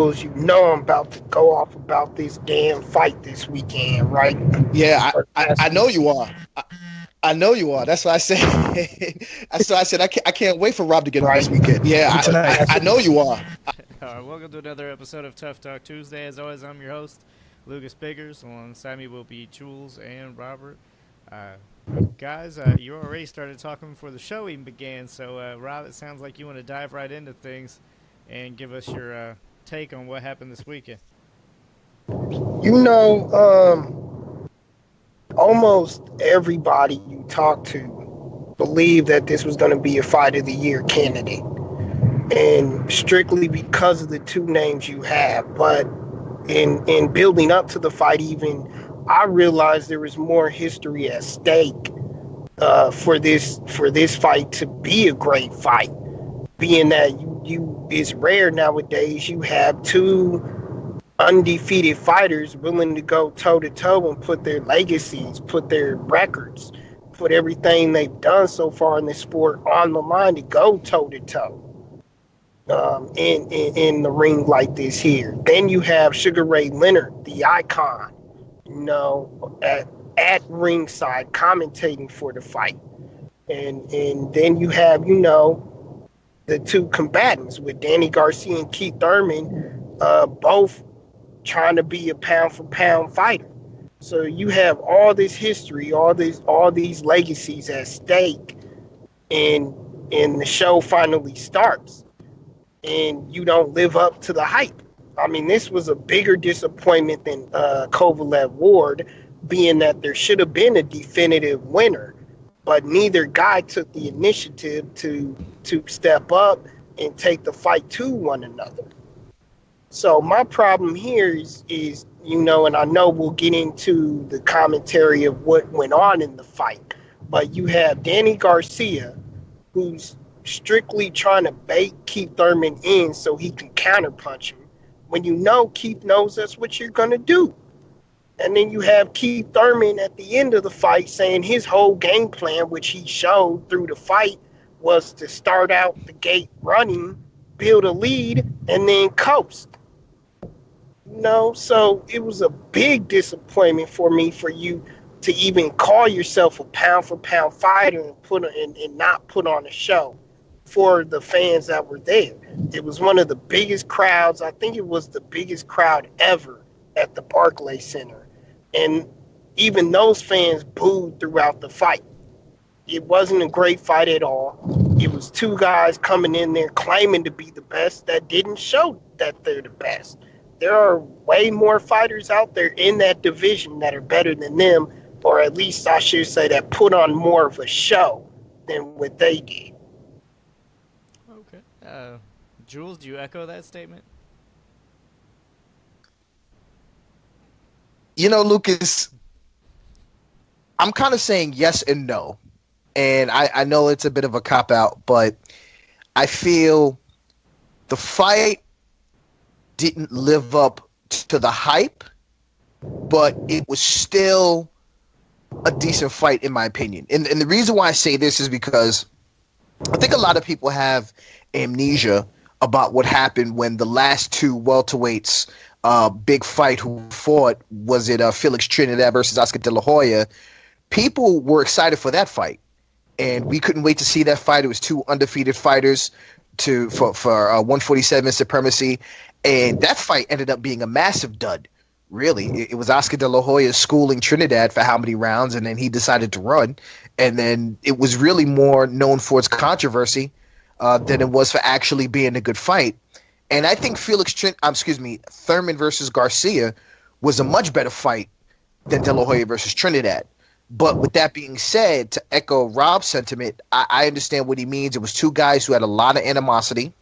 You know I'm about to go off about this damn fight this weekend, right? Yeah, Or I last know you weekend. are. I know you are. That's why I said. That's why I said I can't wait for Rob to get on Right? this weekend. Yeah, And tonight has I to know be. you are. Welcome to another episode of Tough Talk Tuesday. As always, I'm your host, Lucas Biggers. Alongside me will be Jules and Robert. Uh, guys, you already started talking before the show even began, so Rob, it sounds like you want to dive right into things and give us your take on what happened this weekend. You know, almost everybody you talk to believed that this was going to be a fight of the year candidate, and strictly because of the two names you have. But in building up to the fight, even I realized there was more history at stake for this fight to be a great fight. Being that you it's rare nowadays you have two undefeated fighters willing to go toe to toe and put their legacies, put their records, put everything they've done so far in the sport on the line to go toe to toe in the ring like this here. Then you have Sugar Ray Leonard, the icon, at ringside commentating for the fight. And then you have, the two combatants with Danny Garcia and Keith Thurman, both trying to be a pound for pound fighter. So you have all this history, all these legacies at stake, and the show finally starts, and you don't live up to the hype. I mean, this was a bigger disappointment than Kovalev Ward, being that there should have been a definitive winner, but neither guy took the initiative to step up and take the fight to one another. So my problem here is and I know we'll get into the commentary of what went on in the fight, but you have Danny Garcia, who's strictly trying to bait Keith Thurman in so he can counterpunch him, when you know Keith knows that's what you're gonna do. And then you have Keith Thurman at the end of the fight saying his whole game plan, which he showed through the fight, was to start out the gate running, build a lead, and then coast. So it was a big disappointment for me for you to even call yourself a pound for pound fighter and not put on a show for the fans that were there. It was one of the biggest crowds. I think it was the biggest crowd ever at the Barclays Center. And even those fans booed throughout the fight. It wasn't a great fight at all. It was two guys coming in there claiming to be the best that didn't show that they're the best. There are way more fighters out there in that division that are better than them, or at least I should say that put on more of a show than what they did. Okay. Jules, do you echo that statement? Lucas, I'm kind of saying yes and no, and I know it's a bit of a cop out, but I feel the fight didn't live up to the hype, but it was still a decent fight in my opinion. And the reason why I say this is because I think a lot of people have amnesia about what happened when the last two welterweights big fight who fought. Was it Felix Trinidad versus Oscar De La Hoya? People were excited for that fight, and we couldn't wait to see that fight. It was two undefeated fighters for 147 supremacy, and that fight ended up being a massive dud. Really, it was Oscar De La Hoya schooling Trinidad for how many rounds, and then he decided to run. And then it was really more known for its controversy than it was for actually being a good fight. And I think Thurman versus Garcia was a much better fight than De La Hoya versus Trinidad. But with that being said, to echo Rob's sentiment, I understand what he means. It was two guys who had a lot of animosity.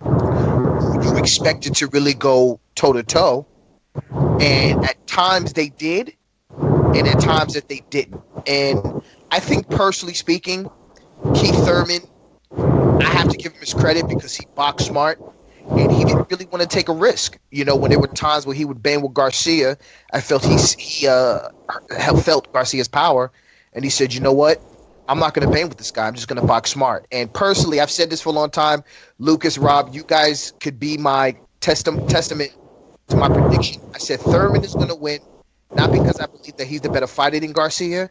You expected to really go toe to toe, and at times they did, and at times that they didn't. And I think, personally speaking, Keith Thurman, I have to give him his credit because he boxed smart and he didn't really want to take a risk. When there were times where he would bang with Garcia, I felt he felt Garcia's power, and he said, "You know what? I'm not going to bang with this guy. I'm just going to box smart." And personally, I've said this for a long time. Lucas, Rob, you guys could be my testament to my prediction. I said Thurman is going to win, not because I believe that he's the better fighter than Garcia,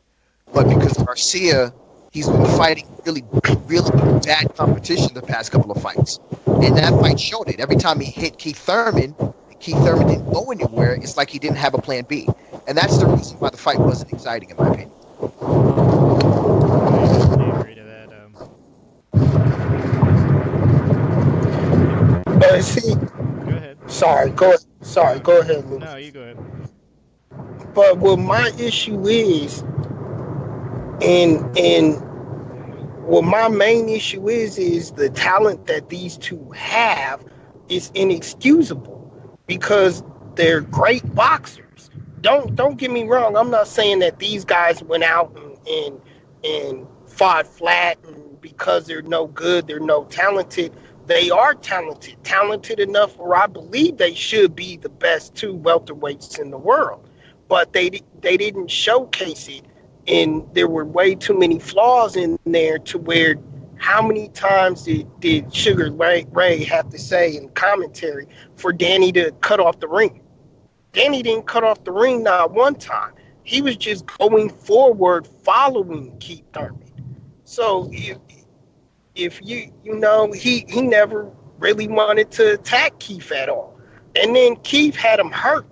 but because Garcia, he's been fighting really, really bad competition the past couple of fights. And that fight showed it. Every time he hit Keith Thurman didn't go anywhere. It's like he didn't have a plan B. And that's the reason why the fight wasn't exciting, in my opinion. I agree to that. See, Go ahead. Go ahead, Luke. No, you go ahead. But what my issue is, and what my main issue is the talent that these two have is inexcusable because they're great boxers. Don't get me wrong. I'm not saying that these guys went out and fought flat, and because they're no good, they're no talented. They are talented enough where I believe they should be the best two welterweights in the world. But they didn't showcase it, and there were way too many flaws in there to where how many times did Sugar Ray have to say in commentary for Danny to cut off the ring? Danny didn't cut off the ring not one time. He was just going forward following Keith Thurman. So if he never really wanted to attack Keith at all. And then Keith had him hurt.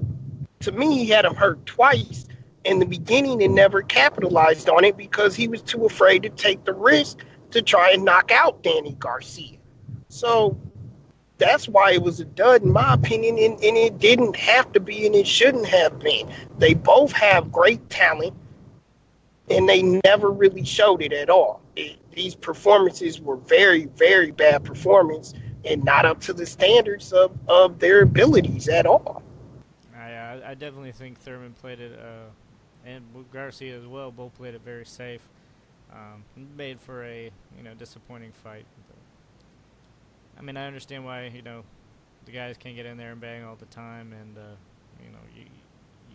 To me, he had him hurt twice in the beginning and never capitalized on it because he was too afraid to take the risk to try and knock out Danny Garcia. So that's why it was a dud, in my opinion, and it didn't have to be, and it shouldn't have been. They both have great talent, and they never really showed it at all. These performances were very, very bad performance and not up to the standards of their abilities at all. I definitely think Thurman played it, and Garcia as well, both played it very safe. Made for a disappointing fight. But, I mean, I understand why the guys can't get in there and bang all the time, and you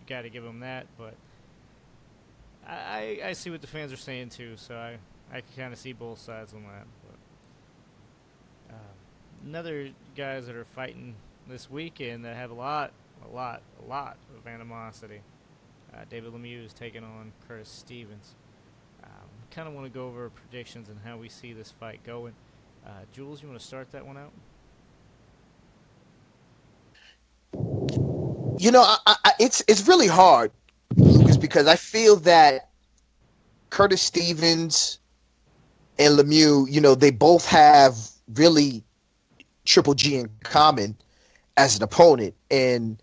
got to give them that. But I see what the fans are saying too, so I can kind of see both sides on that. But another guys that are fighting this weekend that have a lot of animosity. David Lemieux is taking on Curtis Stevens. Kind of want to go over predictions and how we see this fight going. Jules, you want to start that one out? It's really hard, Lucas, because I feel that Curtis Stevens and Lemieux, they both have really Triple G in common as an opponent, and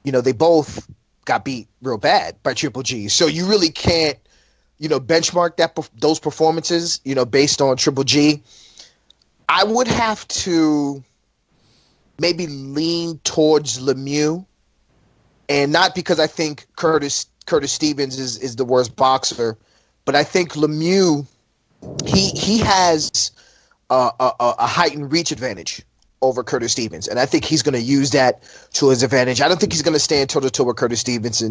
they both got beat real bad by Triple G. So you really can't benchmark those performances, based on Triple G. I would have to maybe lean towards Lemieux, and not because I think Curtis Stevens is the worst boxer, but I think Lemieux, he has a heightened reach advantage over Curtis Stevens, and I think he's going to use that to his advantage. I don't think he's going to stand toe-to-toe with Curtis Stevens.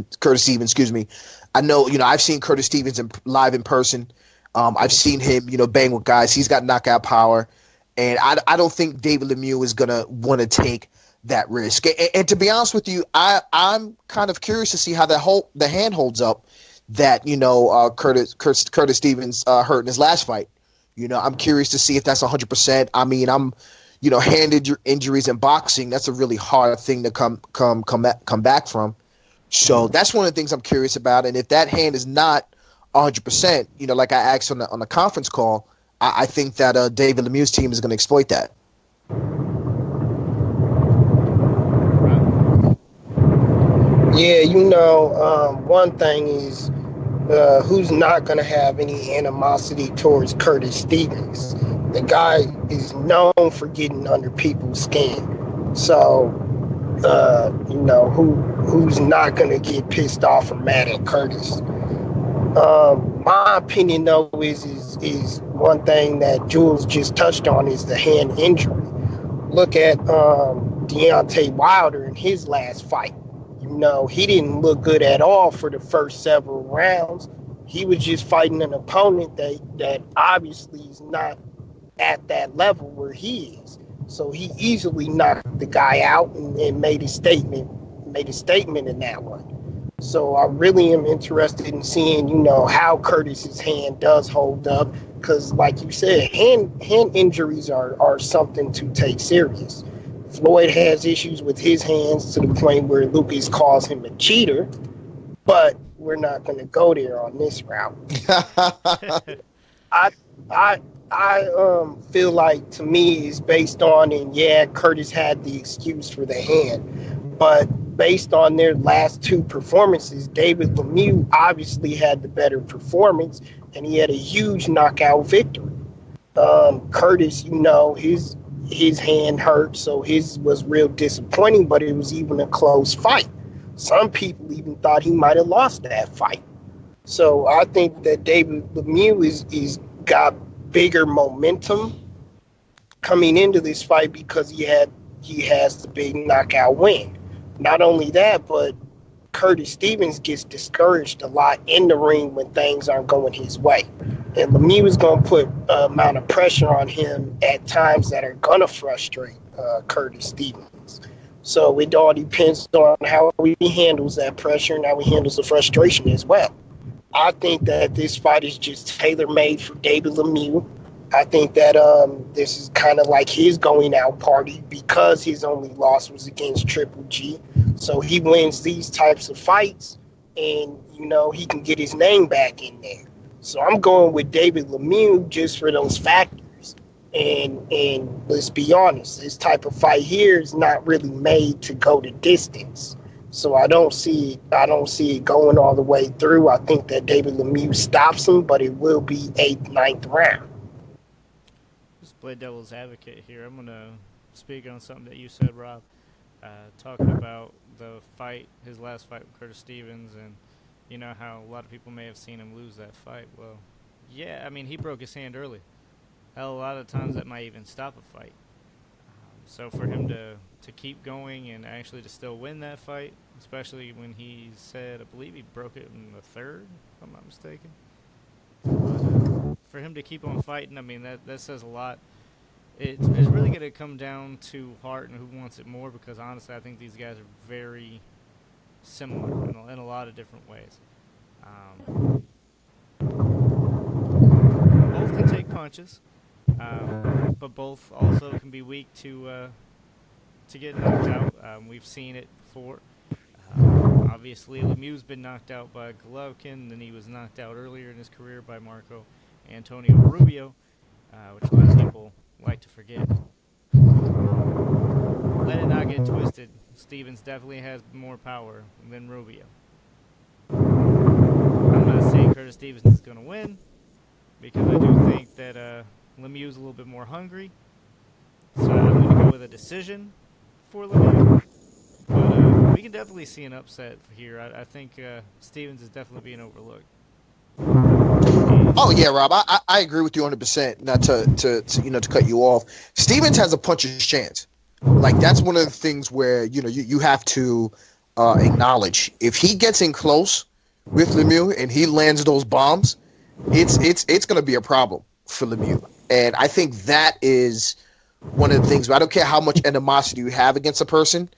I know, I've seen Curtis Stevens live in person. I've seen him, bang with guys. He's got knockout power, and I don't think David Lemieux is going to want to take that risk. And to be honest with you, I'm kind of curious to see how the hand holds up that Curtis Stevens hurt in his last fight. I'm curious to see if that's 100%. I mean, hand injuries in boxing, that's a really hard thing to come back from. So that's one of the things I'm curious about. And if that hand is not 100%, like I asked on the conference call, I think that David Lemieux's team is going to exploit that. Yeah, one thing is who's not going to have any animosity towards Curtis Stevens. The guy is known for getting under people's skin. So, who's not going to get pissed off or mad at Curtis? My opinion, though, is one thing that Jules just touched on is the hand injury. Look at Deontay Wilder in his last fight. He didn't look good at all for the first several rounds. He was just fighting an opponent that obviously is not at that level where he is. So he easily knocked the guy out and made a statement. Made a statement in that one. So I really am interested in seeing, how Curtis's hand does hold up, because, like you said, hand injuries are something to take serious. Floyd has issues with his hands to the point where Lucas calls him a cheater, but we're not going to go there on this route. I feel like, to me, it's based on, and yeah, Curtis had the excuse for the hand, but based on their last two performances, David Lemieux obviously had the better performance, and he had a huge knockout victory. Curtis, his hand hurt, so his was real disappointing, but it was even a close fight. Some people even thought he might have lost that fight. So I think that David Lemieux is got bigger momentum coming into this fight because he has the big knockout win. Not only that, but Curtis Stevens gets discouraged a lot in the ring when things aren't going his way. And Lemieux is going to put an amount of pressure on him at times that are going to frustrate Curtis Stevens. So it all depends on how he handles that pressure and how he handles the frustration as well. I think that this fight is just tailor-made for David Lemieux. I think that this is kind of like his going out party because his only loss was against Triple G. So he wins these types of fights and, he can get his name back in there. So I'm going with David Lemieux just for those factors. And let's be honest, this type of fight here is not really made to go the distance. So I don't see it going all the way through. I think that David Lemieux stops him, but it will be 8th, 9th round. Play devil's advocate here. I'm going to speak on something that you said, Rob, talking about the fight, his last fight with Curtis Stevens, and how a lot of people may have seen him lose that fight. Well, yeah, I mean, he broke his hand early. Hell, a lot of times that might even stop a fight. So for him to keep going and actually to still win that fight, especially when he said, I believe he broke it in the third, if I'm not mistaken. For him to keep on fighting, I mean, that says a lot. It's really going to come down to heart and who wants it more, because honestly, I think these guys are very similar in a lot of different ways. Both can take punches, but both also can be weak to get knocked out. We've seen it before. Obviously, Lemieux's been knocked out by Golovkin, then he was knocked out earlier in his career by Marco Antonio Rubio, which a lot of people like to forget. Let it not get twisted. Stevens definitely has more power than Rubio. I'm not saying Curtis Stevens is going to win, because I do think that Lemieux is a little bit more hungry. So I'm going to go with a decision for Lemieux. But we can definitely see an upset here. I think Stevens is definitely being overlooked. Oh yeah, Rob, I agree with you 100%. Not to cut you off. Stevens has a puncher's chance. Like, that's one of the things where you have to acknowledge, if he gets in close with Lemieux and he lands those bombs, it's going to be a problem for Lemieux. And I think that is one of the things. I don't care how much animosity you have against a person.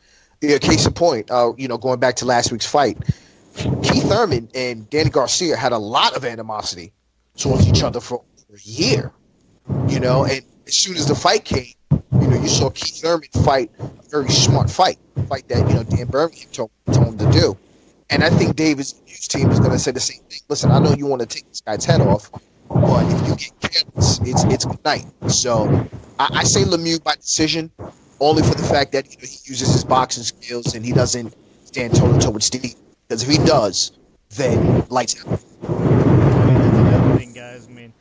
Case in point, going back to last week's fight, Keith Thurman and Danny Garcia had a lot of animosity towards each other for a year. And as soon as the fight came, you saw Keith Thurman fight a very smart fight that Dan Birmingham told him to do. And I think David's team is going to say the same thing. Listen, I know you want to take this guy's head off, but if you get careless, it's good night. So I say Lemieux by decision, only for the fact that he uses his boxing skills and he doesn't stand toe-to-toe with Steve. Because if he does, then lights out. I mean, that's another thing, guys. I mean,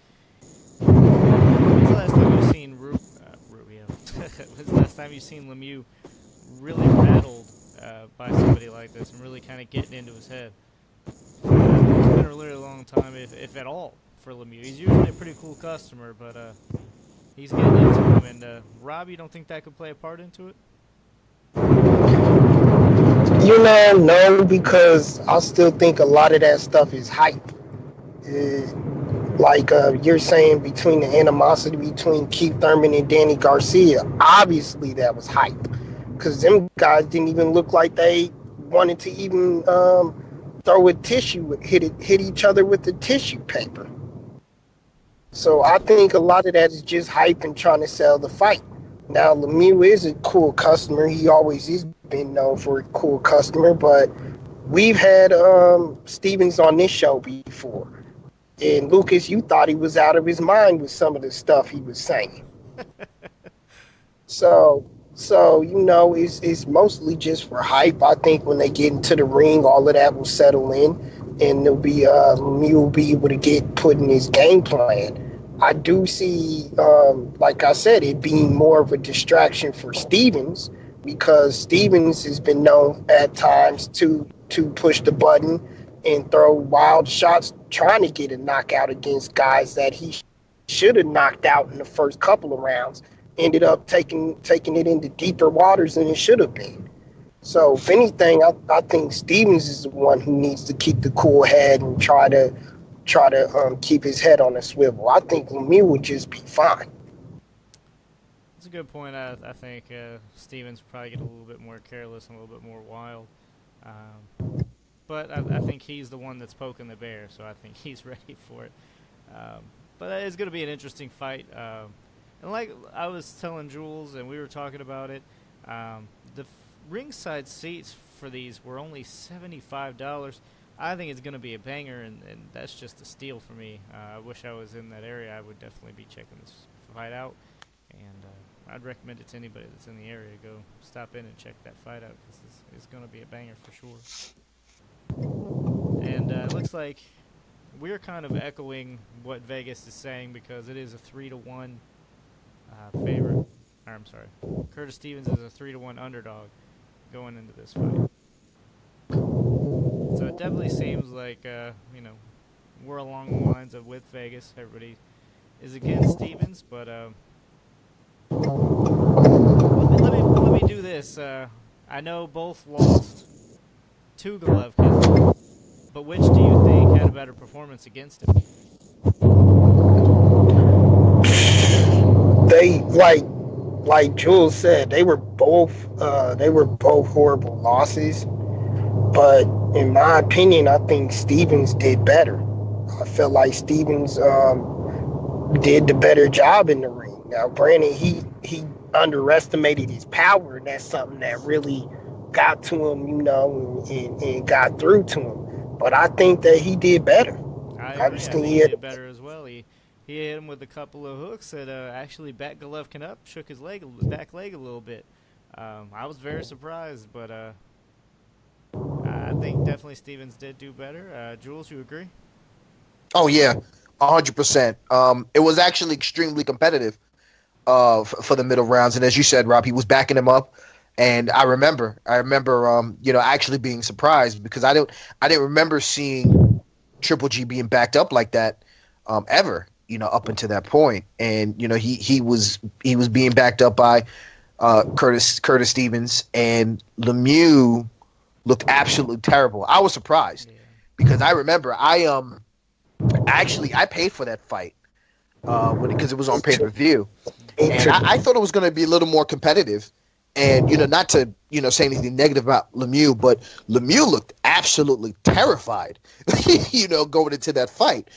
when's the last time you've seen Rubio? When's the last time you've seen Lemieux really rattled by somebody like this and really kind of getting into his head? It's been a really long time, if at all, for Lemieux. He's usually a pretty cool customer, but he's getting into him. And Rob, you don't think that could play a part into it? No, because I still think a lot of that stuff is hype. like you're saying, between the animosity between Keith Thurman and Danny Garcia, obviously that was hype, because them guys didn't even look like they wanted to even throw a tissue, hit each other with the tissue paper. So I think a lot of that is just hype and trying to sell the fight. Now Lemieux is a cool customer. He always has been known for a cool customer, but we've had Stevens on this show before. And Lucas, you thought he was out of his mind with some of the stuff he was saying. So it's mostly just for hype. I think when they get into the ring, all of that will settle in, and Lemieux will be able to get put in his game plan. I do see, like I said, it being more of a distraction for Stevens, because Stevens has been known at times to push the button and throw wild shots trying to get a knockout against guys that he should have knocked out in the first couple of rounds. Ended up taking it into deeper waters than it should have been. So if anything, I think Stevens is the one who needs to keep the cool head and try to keep his head on a swivel. I think Lemieux would just be fine. That's a good point. I think Stevens would probably get a little bit more careless and a little bit more wild. But I think he's the one that's poking the bear, so I think he's ready for it. But it's going to be an interesting fight. And like I was telling Jules, and we were talking about it, the ringside seats for these were only $75. I think it's going to be a banger, and that's just a steal for me. I wish I was in that area. I would definitely be checking this fight out, and I'd recommend it to anybody that's in the area. Go stop in and check that fight out, because it's going to be a banger for sure. And it looks like we're kind of echoing what Vegas is saying, because it is a 3-1 favorite. Or, I'm sorry, Curtis Stevens is a 3-1 underdog going into this fight. So it definitely seems like we're along the lines of with Vegas. Everybody is against Stevens, but let me do this. I know both lost to Golovkin, but which do you think had a better performance against him? They like Jules said, they were both horrible losses. But in my opinion, I think Stevens did better. I felt like Stevens did the better job in the ring. Now, granted, he underestimated his power, and that's something that really got to him, and got through to him. But I think that he did better. I just think he did better as well. He hit him with a couple of hooks that actually backed Golovkin up, shook his back leg a little bit. I was very surprised, but I think definitely Stevens did do better. Jules, you agree? Oh yeah, 100%. It was actually extremely competitive for the middle rounds, and as you said, Rob, he was backing him up. And I remember, actually being surprised, because I didn't remember seeing Triple G being backed up like that ever, up until that point. And he was being backed up by Curtis Stevens, and Lemieux looked absolutely terrible. I was surprised because I remember I paid for that fight because it was on pay-per-view, and I thought it was going to be a little more competitive. And not to say anything negative about Lemieux, but Lemieux looked absolutely terrified, going into that fight.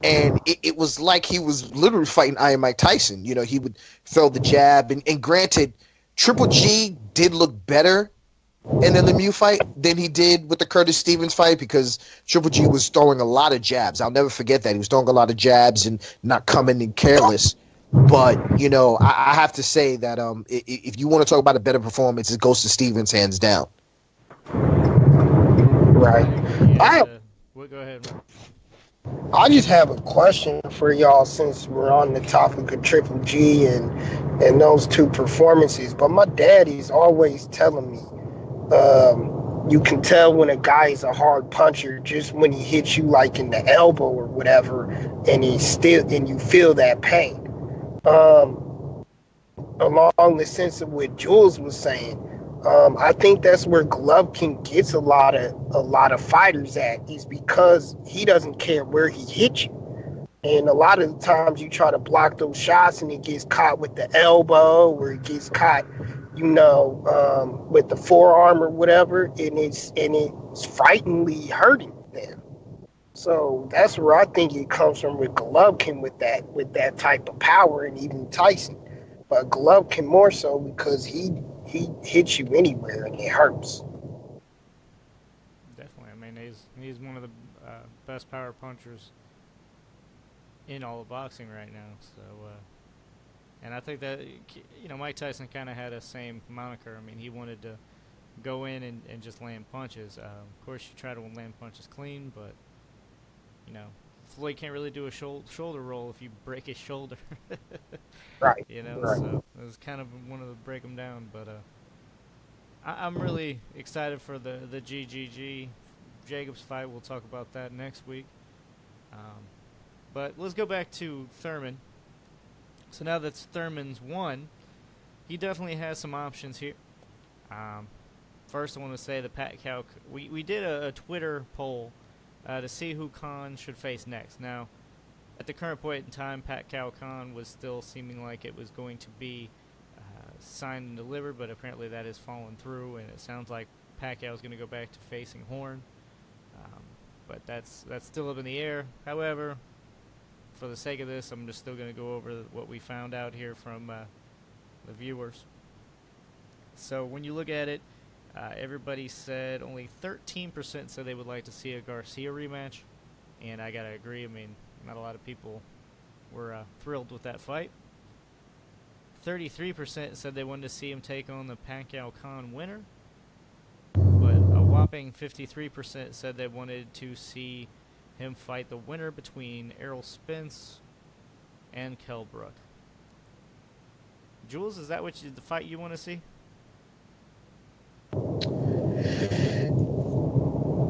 And it was like he was literally fighting Iron Mike Tyson. He would throw the jab, and granted, Triple G did look better in the Lemieux fight than he did with the Curtis Stevens fight, because Triple G was throwing a lot of jabs. I'll never forget that. He was throwing a lot of jabs and not coming in careless. But, I have to say that if you want to talk about a better performance, it goes to Stevens hands down. Right. Go ahead. I just have a question for y'all, since we're on the topic of Triple G and those two performances. But my dad is always telling me, you can tell when a guy is a hard puncher just when he hits you like in the elbow or whatever, and you feel that pain. Along the sense of what Jules was saying, I think that's where Golovkin gets a lot of fighters at, is because he doesn't care where he hits you. And a lot of the times you try to block those shots and it gets caught with the elbow or it gets caught, with the forearm or whatever, and it's frighteningly hurting them. So that's where I think it comes from with Golovkin with that type of power, and even Tyson. But Golovkin more so because he hits you anywhere and it hurts. Definitely. I mean, he's one of the best power punchers in all of boxing right now. So, and I think that Mike Tyson kind of had a same moniker. I mean, he wanted to go in and just land punches. Of course, you try to land punches clean, but Floyd can't really do a shoulder roll if you break his shoulder. Right. Right. So it was kind of one of the break him down. But I'm really excited for the GGG Jacobs fight. We'll talk about that next week. But let's go back to Thurman. So now that Thurman's won, he definitely has some options here. First, I want to say the Pacquiao. We did a Twitter poll to see who Khan should face next. Now, at the current point in time, Pacquiao Khan was still seeming like it was going to be signed and delivered, but apparently that has fallen through, and it sounds like Pacquiao is going to go back to facing Horn. But that's still up in the air. However, for the sake of this, I'm just still going to go over what we found out here from the viewers. So when you look at it, everybody said only 13% said they would like to see a Garcia rematch, and I gotta agree. I mean, not a lot of people were thrilled with that fight. 33% said they wanted to see him take on the Pacquiao-Khan winner, but a whopping 53% said they wanted to see him fight the winner between Errol Spence and Kell Brook. Jules, is that the fight you want to see?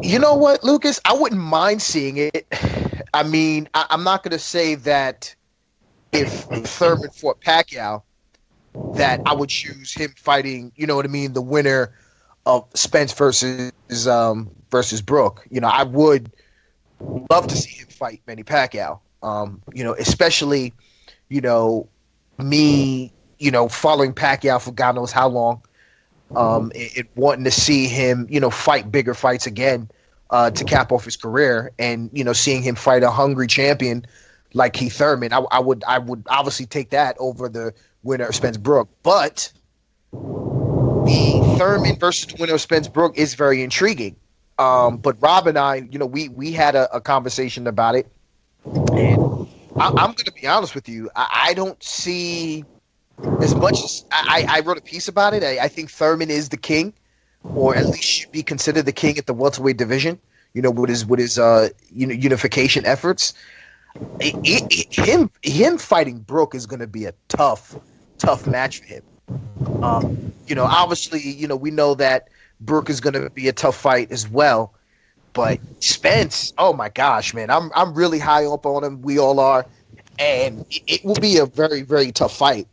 You know what, Lucas? I wouldn't mind seeing it. I mean, I'm not going to say that if Thurman fought Pacquiao, that I would choose him fighting, you know what I mean, the winner of Spence versus Brook. I would love to see him fight Manny Pacquiao. Especially, me, following Pacquiao for God knows how long. Wanting to see him, fight bigger fights again to cap off his career, and seeing him fight a hungry champion like Keith Thurman, I would obviously take that over the winner of Spence Brook. But the Thurman versus the winner of Spence Brook is very intriguing. But Rob and I, we had a conversation about it, and I'm going to be honest with you. I don't see. As much as I wrote a piece about it, I think Thurman is the king, or at least should be considered the king at the welterweight division. With his unification efforts. Him fighting Brook is going to be a tough match for him. Obviously, we know that Brook is going to be a tough fight as well. But Spence, oh my gosh, man, I'm really high up on him. We all are, and it will be a very, very tough fight.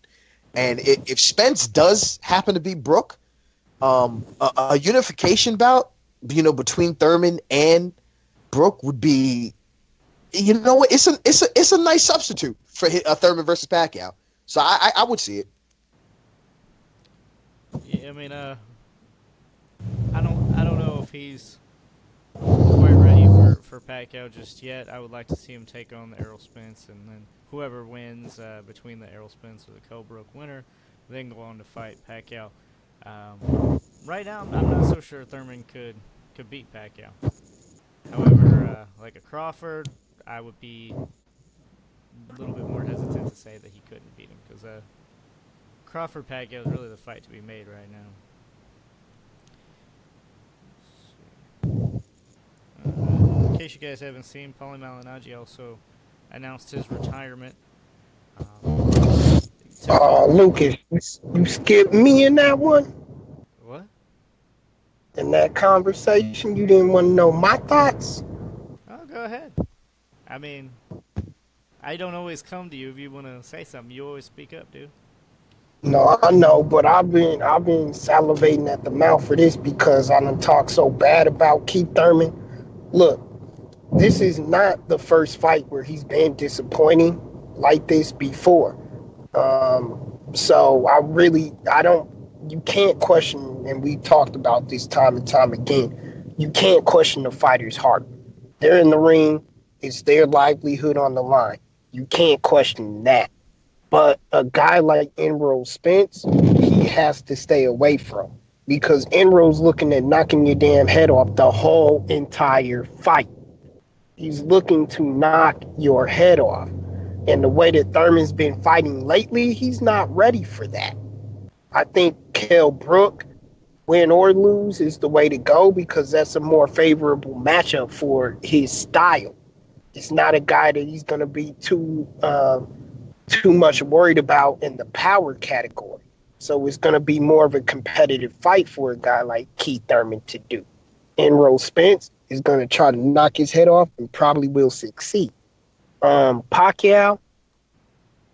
And if Spence does happen to be Brook, a unification bout, between Thurman and Brook would be, it's a nice substitute for Thurman versus Pacquiao. So I would see it. Yeah, I mean, I don't know if he's quite ready for Pacquiao just yet. I would like to see him take on the Errol Spence, and then whoever wins between the Errol Spence or the Kell Brook winner, then go on to fight Pacquiao. Right now, I'm not so sure Thurman could beat Pacquiao. However, like a Crawford, I would be a little bit more hesitant to say that he couldn't beat him, because Crawford Pacquiao is really the fight to be made right now. In case you guys haven't seen, Paulie Malignaggi also announced his retirement. Lucas, you skipped me in that one? What? In that conversation, you didn't want to know my thoughts? Oh, go ahead. I mean, I don't always come to you if you want to say something. You always speak up, dude. No, I know, but I've been salivating at the mouth for this because I done talked so bad about Keith Thurman. Look, this is not the first fight where he's been disappointing like this before. So I don't, you can't question, and we talked about this time and time again, you can't question the fighter's heart. They're in the ring, it's their livelihood on the line. You can't question that. But a guy like Errol Spence, he has to stay away from, because Errol's looking at knocking your damn head off the whole entire fight. He's looking to knock your head off. And the way that Thurman's been fighting lately, he's not ready for that. I think Kell Brook, win or lose, is the way to go, because that's a more favorable matchup for his style. It's not a guy that he's going to be too much worried about in the power category. So it's going to be more of a competitive fight for a guy like Keith Thurman to do. Errol Spence is going to try to knock his head off and probably will succeed. Pacquiao,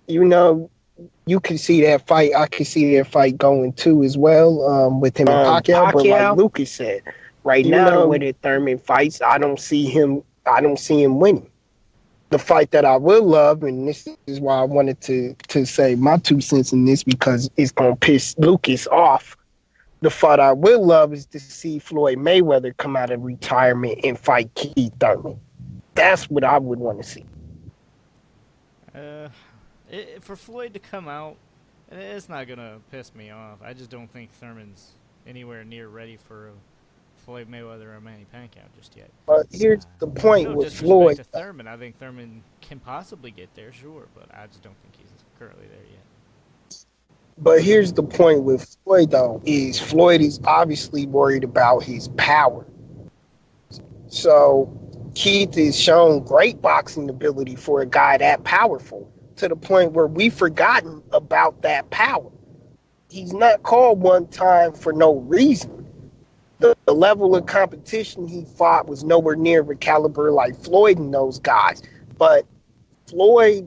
you can see that fight. I can see that fight going too as well, with him and Pacquiao. But like Lucas said, right now the way that Thurman fights, I don't see him winning. The fight that I will love, and this is why I wanted to say my 2 cents in this, because it's gonna piss Lucas off. The fight I will love is to see Floyd Mayweather come out of retirement and fight Keith Thurman. That's what I would want to see. For Floyd to come out, it's not gonna piss me off. I just don't think Thurman's anywhere near ready for Floyd Mayweather or Manny Pacquiao just yet. But here's the point no with Floyd. To Thurman, I think Thurman can possibly get there, sure, but I just don't think he's currently there yet. But here's the point with Floyd, though, is Floyd is obviously worried about his power. So Keith has shown great boxing ability for a guy that powerful, to the point where we've forgotten about that power. He's not called one time for no reason. The level of competition he fought was nowhere near the caliber like Floyd and those guys. But Floyd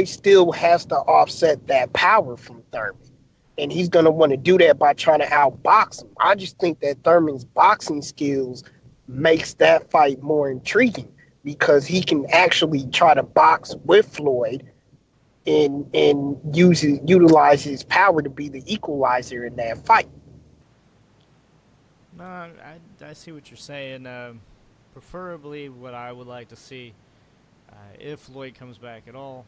still has to offset that power from Thurman. And he's going to want to do that by trying to outbox him. I just think that Thurman's boxing skills makes that fight more intriguing, because he can actually try to box with Floyd and utilize his power to be the equalizer in that fight. No, I see what you're saying. Preferably what I would like to see, if Floyd comes back at all,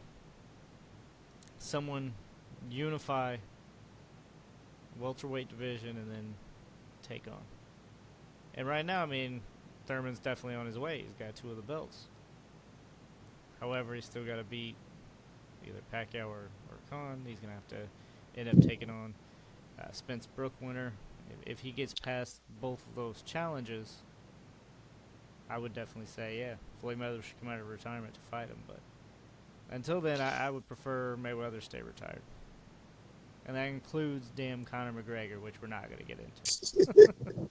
someone unify welterweight division and then take on. And right now, I mean, Thurman's definitely on his way. He's got 2 of the belts. However, he's still got to beat either Pacquiao or Khan. He's going to have to end up taking on Spence Brook winner. If he gets past both of those challenges, I would definitely say, yeah, Floyd Mayweather should come out of retirement to fight him. But until then, I would prefer Mayweather stay retired. And that includes damn Conor McGregor, which we're not going to get into.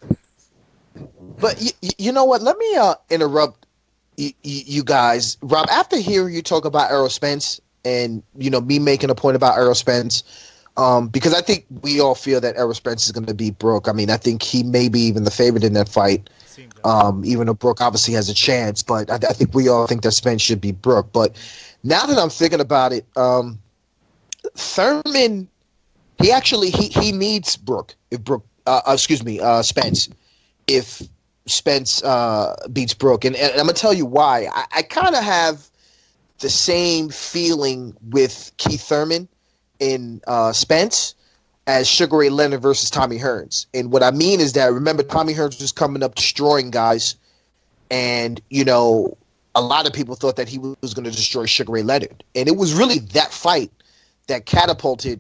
But you know what? Let me interrupt you guys. Rob, after hearing you talk about Errol Spence and, me making a point about Errol Spence, because I think we all feel that Errol Spence is going to beat Brook. I mean, I think he may be even the favorite in that fight, even though Brook obviously has a chance. But I think we all think that Spence should beat Brook. But now that I'm thinking about it, Thurman, he needs Brook. Spence. If Spence beats Brook. And I'm going to tell you why. I kind of have the same feeling with Keith Thurman in Spence as Sugar Ray Leonard versus Tommy Hearns. And what I mean is that, remember, Tommy Hearns was coming up destroying guys. And, a lot of people thought that he was going to destroy Sugar Ray Leonard. And it was really that fight that catapulted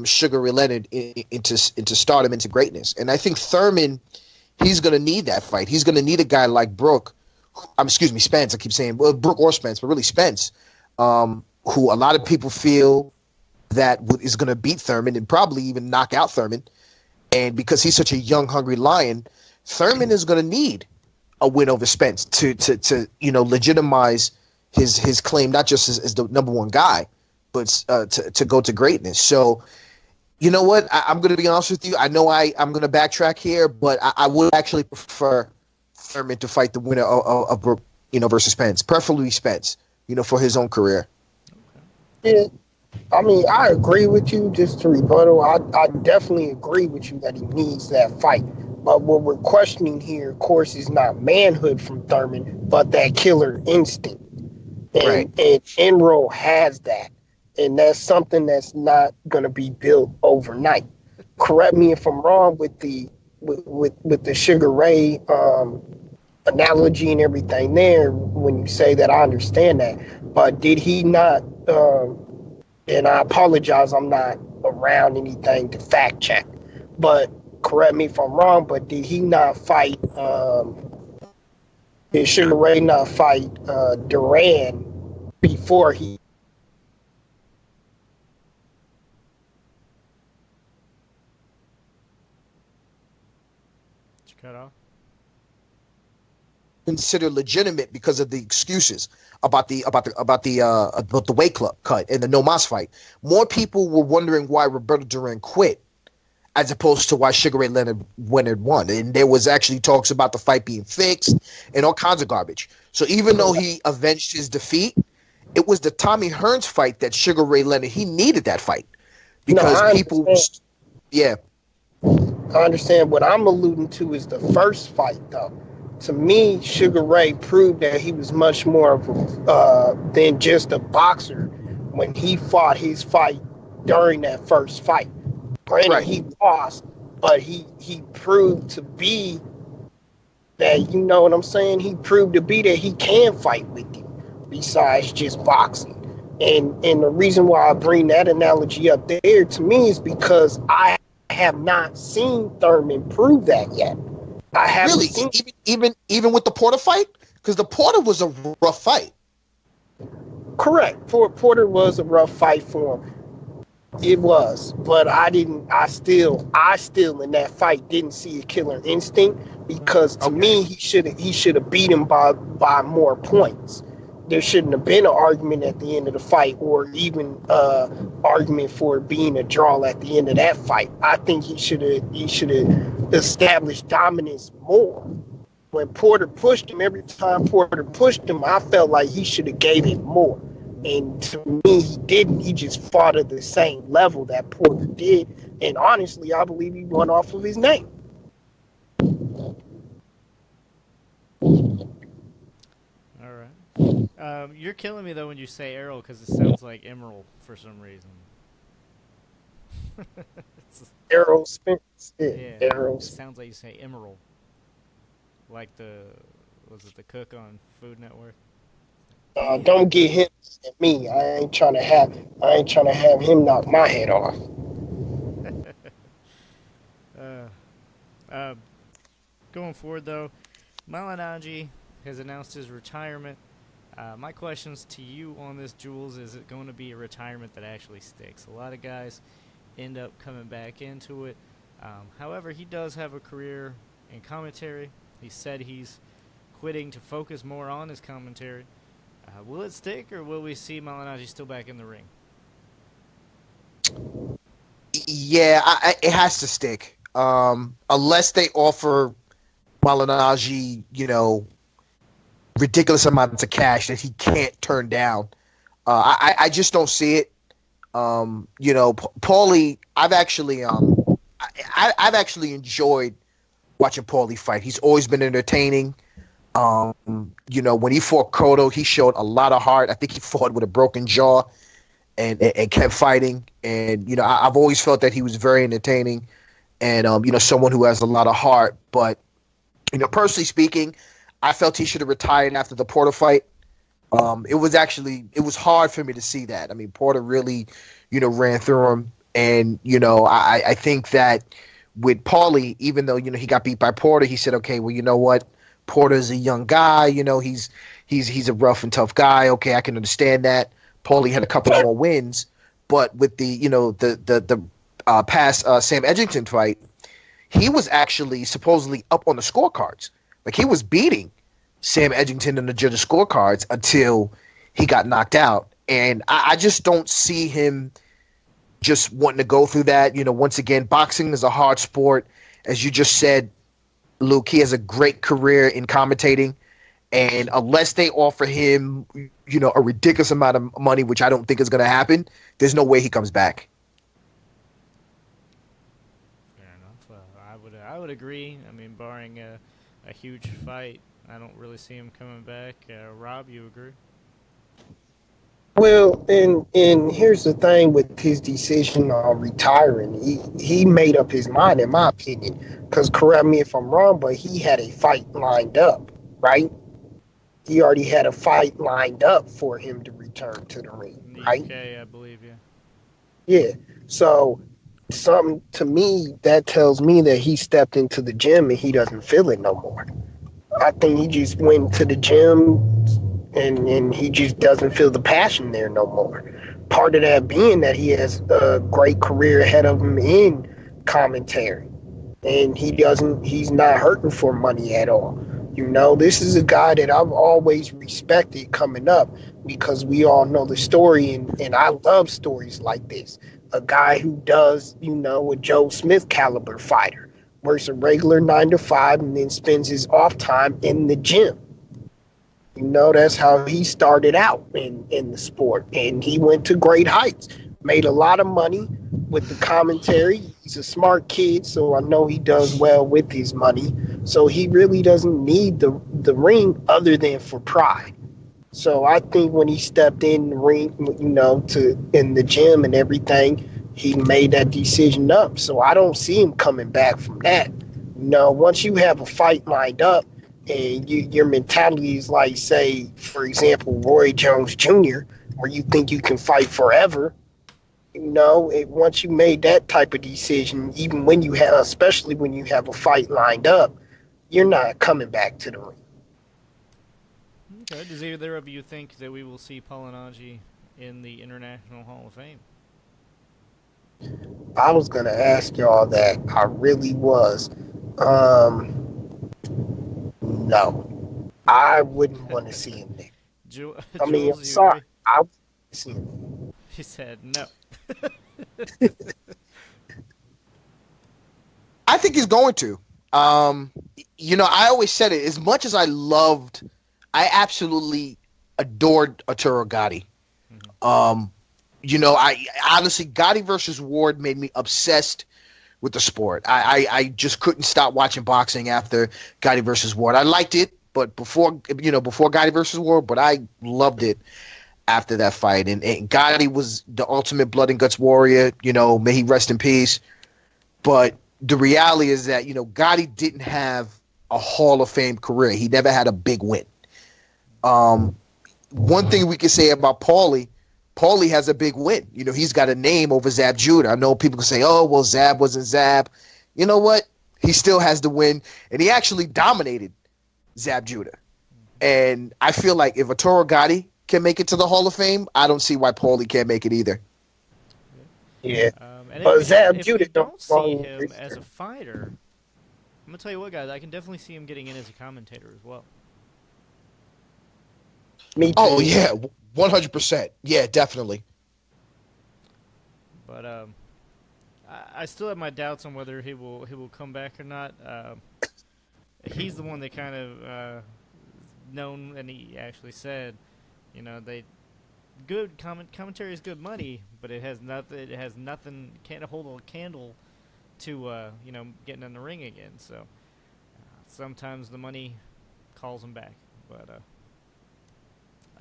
Sugar Ray Leonard into stardom, into greatness. And I think Thurman, he's going to need that fight. He's going to need a guy like Spence. I keep saying Brook or Spence, but really Spence, who a lot of people feel that is going to beat Thurman and probably even knock out Thurman. And because he's such a young, hungry lion, Thurman is going to need a win over Spence to legitimize his claim, not just as the number one guy, but to go to greatness. So, you know what? I'm going to be honest with you. I know I'm going to backtrack here, but I would actually prefer Thurman to fight the winner of versus Spence, preferably Spence, for his own career. Yeah, I mean, I agree with you. Just to rebuttal, I definitely agree with you that he needs that fight. But what we're questioning here, of course, is not manhood from Thurman, but that killer instinct. Right. And Enro has that. And that's something that's not going to be built overnight. Correct me if I'm wrong with the Sugar Ray analogy and everything there when you say that. I understand that. But did he not, and I apologize, I'm not around anything to fact check, but correct me if I'm wrong, but did he not fight, did Sugar Ray not fight Duran before he? Did you cut off? Considered legitimate because of the excuses about the weight club cut and the no mas fight. More people were wondering why Roberto Duran quit as opposed to why Sugar Ray Leonard won. And there was actually talks about the fight being fixed and all kinds of garbage. So even though he avenged his defeat, it was the Tommy Hearns fight that Sugar Ray Leonard, he needed that fight because yeah. I understand. What I'm alluding to is the first fight, though. To me, Sugar Ray proved that he was much more of than just a boxer when he fought his fight during that first fight. Granted, right. He lost, but he proved to be that, you know what I'm saying? He proved to be that he can fight with you besides just boxing. And the reason why I bring that analogy up there to me is because I have not seen Thurman prove that yet. I haven't really seen even with the Porter fight, because the Porter was a rough fight. Correct. Porter was a rough fight for him. It was, but I still in that fight didn't see a killer instinct because to me he should have beat him by more points. There shouldn't have been an argument at the end of the fight or even argument for it being a draw at the end of that fight. I think he should have established dominance more. When Porter pushed him, every time Porter pushed him, I felt like he should have gave it more. And to me, he didn't. He just fought at the same level that Porter did. And honestly, I believe he won off of his name. All right. You're killing me, though, when you say Errol, because it sounds like Emerald for some reason. Errol Spence. Yeah, Errol. It sounds like you say Emerald. Like was it the cook on Food Network? Don't get him at me. I ain't trying to have him knock my head off. Going forward, though, Malignaggi has announced his retirement. My questions to you on this, Jules, is it going to be a retirement that actually sticks? A lot of guys end up coming back into it. However, he does have a career in commentary. He said he's quitting to focus more on his commentary. Will it stick, or will we see Malignaggi still back in the ring? Yeah, it has to stick. Unless they offer Malignaggi, ridiculous amounts of cash that he can't turn down. I just don't see it. Paulie, I've actually enjoyed watching Paulie fight. He's always been entertaining. When he fought Cotto, he showed a lot of heart. I think he fought with a broken jaw and kept fighting. And, I've always felt that he was very entertaining and, someone who has a lot of heart. But, personally speaking, I felt he should have retired after the Porter fight. It was hard for me to see that. I mean, Porter really, ran through him. And, I think that with Paulie, even though, he got beat by Porter, he said, okay, well, you know what? Porter's a young guy, he's a rough and tough guy. Okay, I can understand that. Paulie had a couple more wins, but with the past Sam Edgington fight, he was actually supposedly up on the scorecards. Like he was beating Sam Edgington in the judges' scorecards until he got knocked out. And I just don't see him just wanting to go through that. Once again, boxing is a hard sport. As you just said, Luke, he has a great career in commentating. And unless they offer him, a ridiculous amount of money, which I don't think is going to happen, there's no way he comes back. Fair enough. I would agree. I mean, barring a huge fight, I don't really see him coming back. Rob, you agree? Well, and here's the thing with his decision on retiring. He made up his mind, in my opinion. Because correct me if I'm wrong, but he had a fight lined up, right? He already had a fight lined up for him to return to the ring, In the right? UK, I believe, yeah. Yeah. So something to me that tells me that he stepped into the gym and he doesn't feel it no more. I think he just went to the gym and he just doesn't feel the passion there no more. Part of that being that he has a great career ahead of him in commentary. And he's not hurting for money at all. This is a guy that I've always respected coming up because we all know the story and I love stories like this. A guy who does, a Joe Smith caliber fighter, works a regular 9 to 5 and then spends his off time in the gym. That's how he started out in the sport. And he went to great heights, made a lot of money with the commentary. He's a smart kid, so I know he does well with his money. So he really doesn't need the ring other than for pride. So I think when he stepped in the ring, to in the gym and everything, he made that decision up. So I don't see him coming back from that. Once you have a fight lined up, and your mentality is like, say, for example, Roy Jones Jr., where you think you can fight forever. Once you made that type of decision, even when you have, especially when you have a fight lined up, you're not coming back to the ring. Okay. Does either of you think that we will see Polinaji in the International Hall of Fame? I was gonna ask y'all that. I really was. No, I wouldn't want to see him there. I mean, I'm Jules, you sorry, agree? I wouldn't see him. He said no. I think he's going to. Um, I always said it. As much as I absolutely adored Arturo Gotti. Um, I honestly, Gotti versus Ward made me obsessed with the sport. I just couldn't stop watching boxing after Gotti versus Ward. I liked it, but before Gotti versus Ward, but I loved it after that fight. And Gotti was the ultimate blood and guts warrior. May he rest in peace. But the reality is that Gotti didn't have a Hall of Fame career. He never had a big win. One thing we can say about Paulie has a big win. He's got a name over Zab Judah. I know people can say, oh, well, Zab wasn't Zab. You know what? He still has the win, and he actually dominated Zab Judah. And I feel like if Arturo Gotti can make it to the Hall of Fame, I don't see why Paulie can't make it either. Yeah. And But if, Zab if Judah you don't see wrong him with as a this. fighter, I'm gonna tell you what, guys. I can definitely see him getting in as a commentator as well. Me too. Oh, yeah, 100%. Yeah, definitely. But I still have my doubts on whether he will come back or not. He's the one that kind of known, and he actually said, they good commentary is good money, but it has nothing. It has nothing. Can't hold a candle to getting in the ring again. So sometimes the money calls him back, but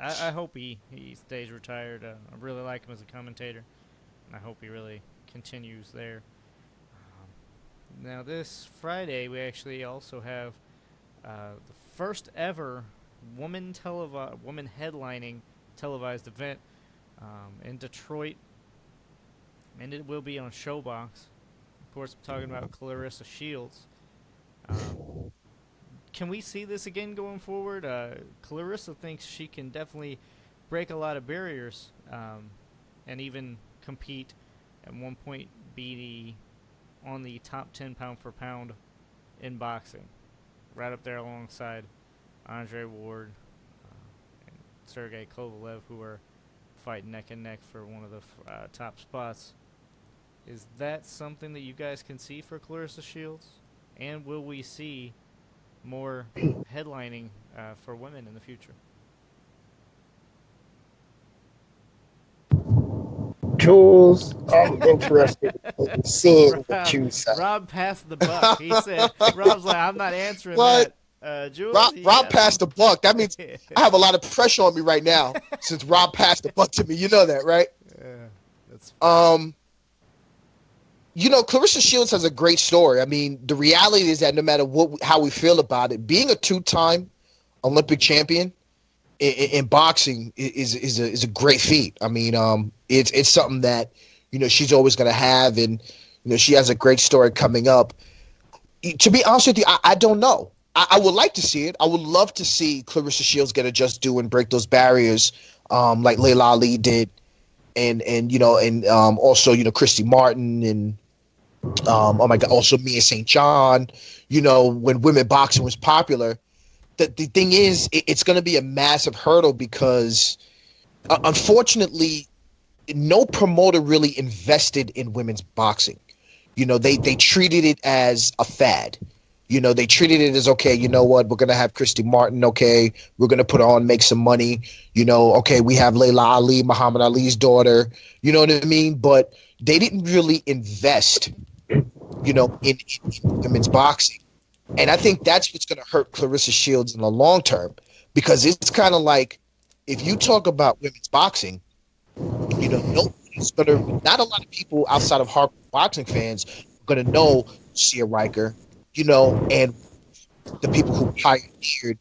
I hope he stays retired. I really like him as a commentator, and I hope he really continues there. Now this Friday we actually also have the first ever woman headlining televised event in Detroit, and it will be on ShowBox. Of course, I'm talking about Clarissa Shields. Can we see this again going forward? Clarissa thinks she can definitely break a lot of barriers and even compete at one point be on the top 10 pound for pound in boxing, right up there alongside Andre Ward and Sergey Kovalev, who are fighting neck and neck for one of the top spots. Is that something that you guys can see for Clarissa Shields? And will we see more headlining for women in the future? Jules, I'm interested in seeing what you say. Rob passed the buck. He said, "Rob's like, I'm not answering What? that." Jules, you Rob got passed some. the buck. That means I have a lot of pressure on me right now since Rob passed the buck to me. You know that, right? Yeah, that's Clarissa Shields has a great story. I mean, the reality is that no matter how we feel about it, being a two-time Olympic champion in boxing is a great feat. I mean, it's something that she's always going to have, and she has a great story coming up. To be honest with you, I don't know. I would like to see it. I would love to see Clarissa Shields get a just due and break those barriers, like Layla Ali did, and also Christy Martin and oh my God, also Mia St. John. When women boxing was popular. The thing is, it's going to be a massive hurdle because, unfortunately, no promoter really invested in women's boxing. They treated it as a fad. They treated it as, okay, you know what, we're going to have Christy Martin, okay, we're going to put her on, make some money. Okay, we have Layla Ali, Muhammad Ali's daughter. You know what I mean? But they didn't really invest, in women's boxing. And I think that's what's going to hurt Clarissa Shields in the long term, because it's kind of like, if you talk about women's boxing, nobody's going to, not a lot of people outside of hardcore boxing fans are going to know Sia Riker, and the people who pioneered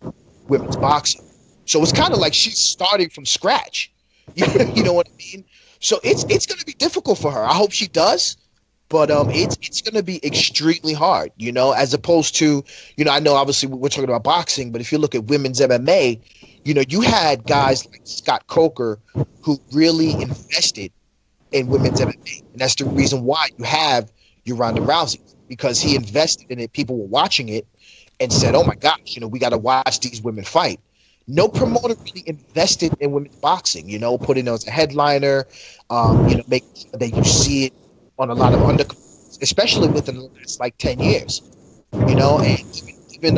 women's boxing. So it's kind of like she's starting from scratch. You know what I mean? So it's going to be difficult for her. I hope she does. But it's going to be extremely hard, as opposed to, I know obviously we're talking about boxing, but if you look at women's MMA, you had guys like Scott Coker who really invested in women's MMA. And that's the reason why you have your Ronda Rousey, because he invested in it. People were watching it and said, oh my gosh, we got to watch these women fight. No promoter really invested in women's boxing, putting it as a headliner, making sure that you see it on a lot of undercards, especially within the last 10 years, and even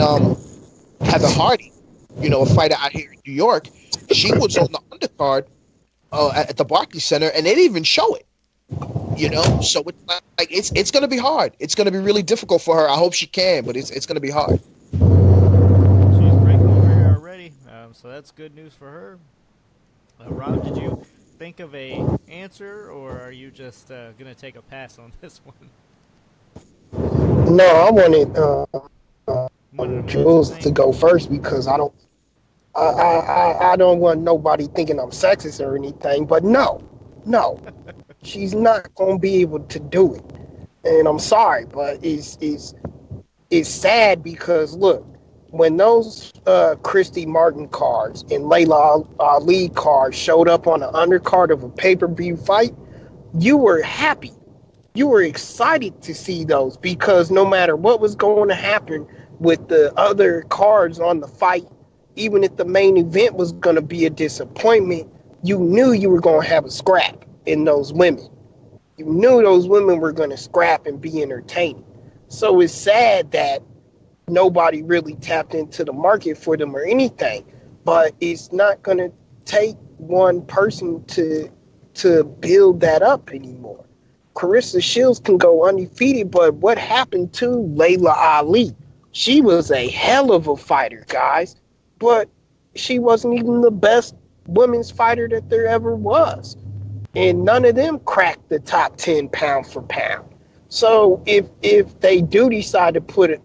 Heather Hardy, a fighter out here in New York, she was on the undercard at the Barclays Center, and they didn't even show it, so it's going to be hard. It's going to be really difficult for her. I hope she can, but it's going to be hard. She's breaking over here already, so that's good news for her. Rob, did you think of a answer, or are you just gonna take a pass on this one? No, I wanted Jules to go first because I don't want nobody thinking I'm sexist or anything. But no, she's not gonna be able to do it, and I'm sorry, but it's sad because look, when those Christy Martin cards and Layla Ali cards showed up on the undercard of a pay-per-view fight, you were happy. You were excited to see those because no matter what was going to happen with the other cards on the fight, even if the main event was going to be a disappointment, you knew you were going to have a scrap in those women. You knew those women were going to scrap and be entertaining. So it's sad that nobody really tapped into the market for them or anything, but it's not going to take one person to build that up anymore. Clarissa Shields can go undefeated, but what happened to Layla Ali? She was a hell of a fighter, guys, but she wasn't even the best women's fighter that there ever was, and none of them cracked the top 10 pound for pound. So if they do decide to put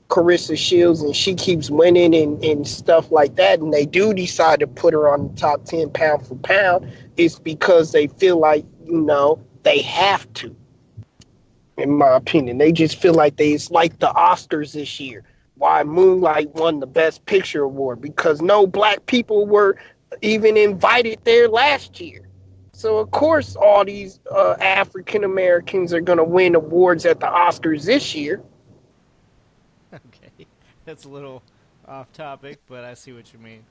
Clarissa Shields and she keeps winning and stuff like that, and they do decide to put her on the top 10 pound for pound, it's because they feel like, they have to. In my opinion, they just feel like it's like the Oscars this year. Why Moonlight won the Best Picture award, because no black people were even invited there last year. So of course all these African Americans are going to win awards at the Oscars this year. Okay, that's a little off topic, but I see what you mean.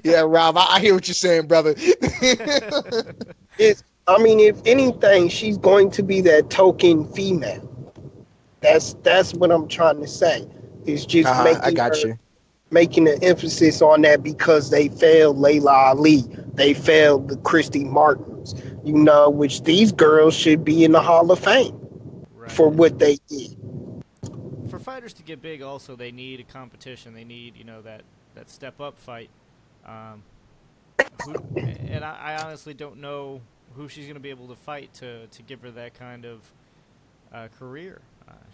Yeah, Rob, I hear what you're saying, brother. If anything, she's going to be that token female. That's what I'm trying to say. It's just I got you. making an emphasis on that because they failed Layla Ali. They failed the Christy Martins, which these girls should be in the Hall of Fame Right. for what they did. For fighters to get big, also they need a competition. They need that step up fight. Um, and I honestly don't know who she's going to be able to fight to give her that kind of career.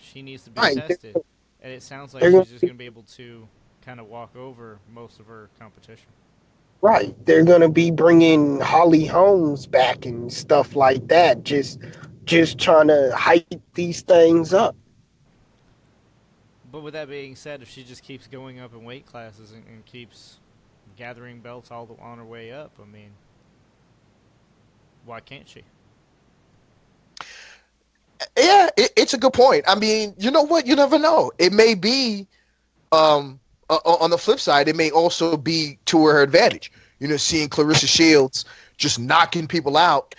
She needs to be Right. tested, and it sounds like They're she's gonna, just going to be able to kind of walk over most of her competition. right. They're going to be bringing Holly Holmes back and stuff like that. Just trying to hype these things up. But with that being said, if she just keeps going up in weight classes and keeps gathering belts on her way up, I mean, why can't she? Yeah, it's a good point. I mean, you know what? You never know. It may be, on the flip side, it may also be to her advantage. Seeing Clarissa Shields just knocking people out.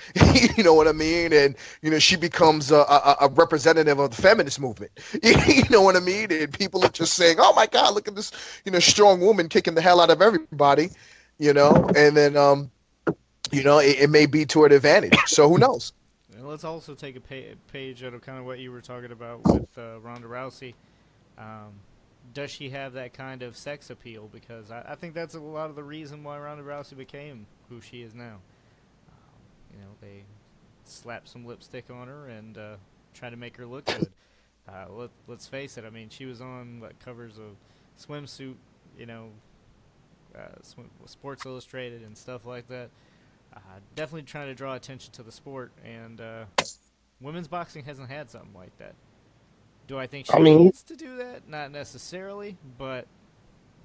You know what I mean? And she becomes a representative of the feminist movement. You know what I mean? And people are just saying, "Oh my God, look at this, strong woman kicking the hell out of everybody." And then it may be to her advantage. So who knows? And let's also take a page out of kind of what you were talking about with Ronda Rousey. Does she have that kind of sex appeal? Because I think that's a lot of the reason why Ronda Rousey became who she is now. They slapped some lipstick on her and try to make her look good. Let's face it. I mean, she was on covers of swimsuit, Sports Illustrated and stuff like that. Definitely trying to draw attention to the sport, and women's boxing hasn't had something like that. Do I think she needs to do that? Not necessarily, but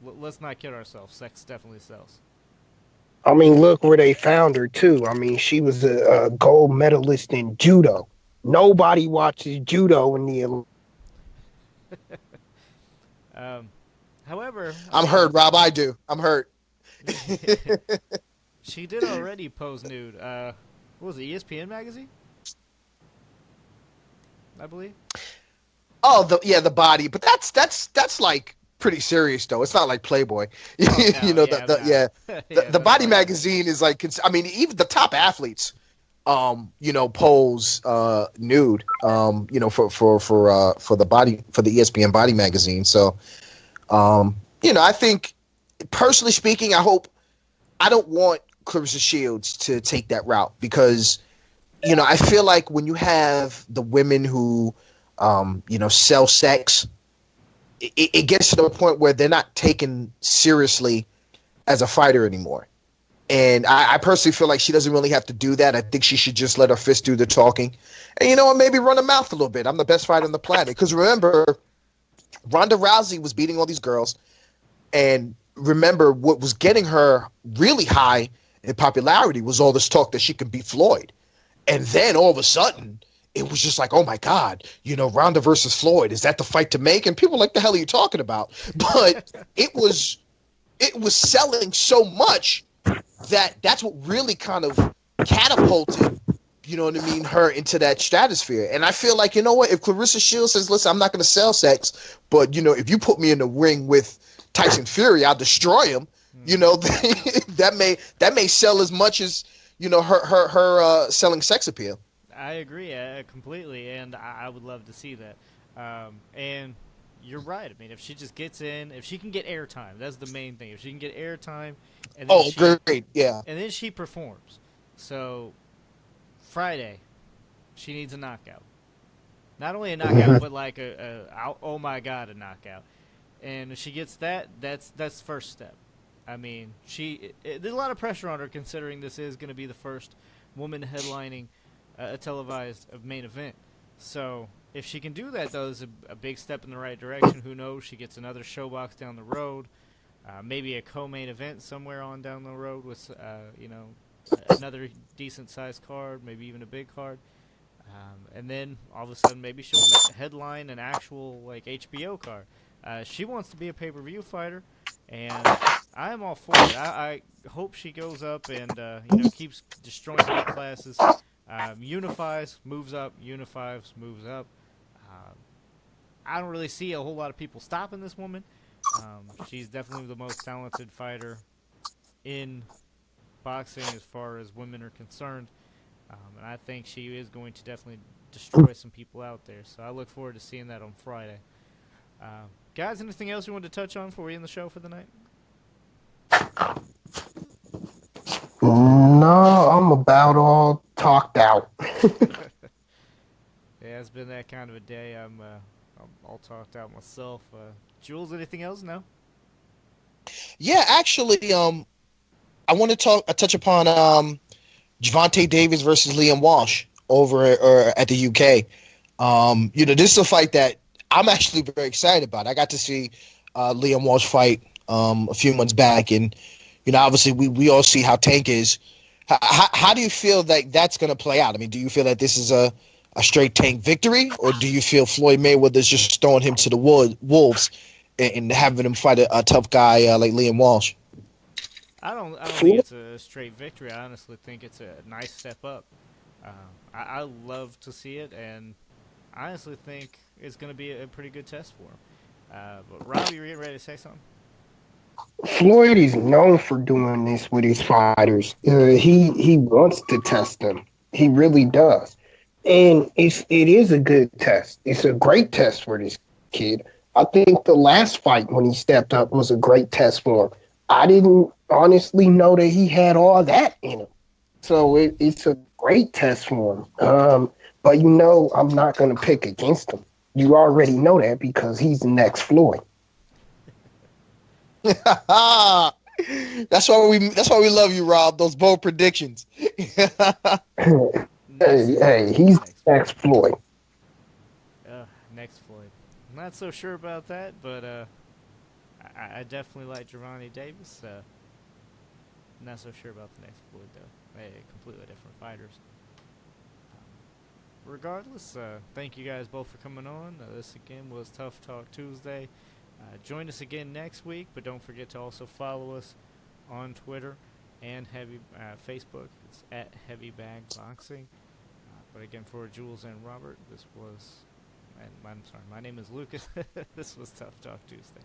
let's not kid ourselves. Sex definitely sells. I mean, look where they found her too. I mean, she was a gold medalist in judo. Nobody watches judo in the. However, I'm hurt, Rob. I do. I'm hurt. She did already pose nude. What was it, ESPN magazine? I believe. Oh, the body, but that's like pretty serious though. It's not like Playboy. No, the body magazine is like, I mean, even the top athletes, pose nude, for the body, for the ESPN body magazine. So, I think, personally speaking, I don't want Clarissa Shields to take that route because, I feel like when you have the women who, sell sex, it gets to the point where they're not taken seriously as a fighter anymore. And I personally feel like she doesn't really have to do that. I think she should just let her fist do the talking. And, maybe run her mouth a little bit. I'm the best fighter on the planet. Because remember, Ronda Rousey was beating all these girls. And remember, what was getting her really high in popularity was all this talk that she could beat Floyd. And then all of a sudden, it was just like, oh my God, Ronda versus Floyd, is that the fight to make? And people were like, the hell are you talking about? But it was selling so much that's what really kind of catapulted, her into that stratosphere. And I feel like, if Clarissa Shields says, listen, I'm not going to sell sex, but, if you put me in the ring with Tyson Fury, I'll destroy him. That may sell as much as, her selling sex appeal. I agree completely, and I would love to see that. And you're right. I mean, if she just gets in, if she can get airtime, that's the main thing. If she can get airtime, and then great, yeah. And then she performs. So Friday, she needs a knockout. Not only a knockout, but like oh my God, a knockout. And if she gets that, that's first step. I mean, there's a lot of pressure on her considering this is going to be the first woman headlining a televised main event. So if she can do that, though, it's a big step in the right direction. Who knows? She gets another showbox down the road, maybe a co-main event somewhere on down the road with, another decent-sized card, maybe even a big card. And then all of a sudden, maybe she'll headline an actual HBO card. She wants to be a pay-per-view fighter, and I am all for it. I hope she goes up and keeps destroying weight classes. Unifies, moves up, unifies, moves up. I don't really see a whole lot of people stopping this woman. She's definitely the most talented fighter in boxing as far as women are concerned. And I think she is going to definitely destroy some people out there. So I look forward to seeing that on Friday. Guys, anything else you want to touch on before we end the show for the night? No, I'm about all talked out. Yeah, it's been that kind of a day. I'm all talked out myself. Jules, anything else? No. Yeah, actually, I want to touch upon Javante Davis versus Liam Walsh over at the UK. This is a fight that I'm actually very excited about. I got to see Liam Walsh fight a few months back, and obviously we all see how Tank is. How do you feel that that's going to play out? I mean, do you feel that this is a straight Tank victory, or do you feel Floyd Mayweather's just throwing him to the wolves and having him fight a tough guy like Liam Walsh? I don't think it's a straight victory. I honestly think it's a nice step up. I love to see it, and I honestly think it's going to be a pretty good test for him. But Rob, you ready to say something? Floyd is known for doing this with his fighters. He wants to test them. He really does, and it is a good test. It's a great test for this kid. I think the last fight when he stepped up was a great test for him. I didn't honestly know that he had all that in him, so it's a great test for him. But I'm not going to pick against him. You already know that because he's the next Floyd. That's why we love you, Rob. Those bold predictions. Hey, he's the next Floyd. Next Floyd. I'm not so sure about that, but I definitely like Javante Davis. Not so sure about the next Floyd, though. Completely different fighters. Regardless, thank you guys both for coming on. This again was Tough Talk Tuesday. Join us again next week, but don't forget to also follow us on Twitter and Facebook. It's at Heavy Bag Boxing. But again, for Jules and Robert, this was, my name is Lucas. This was Tough Talk Tuesday.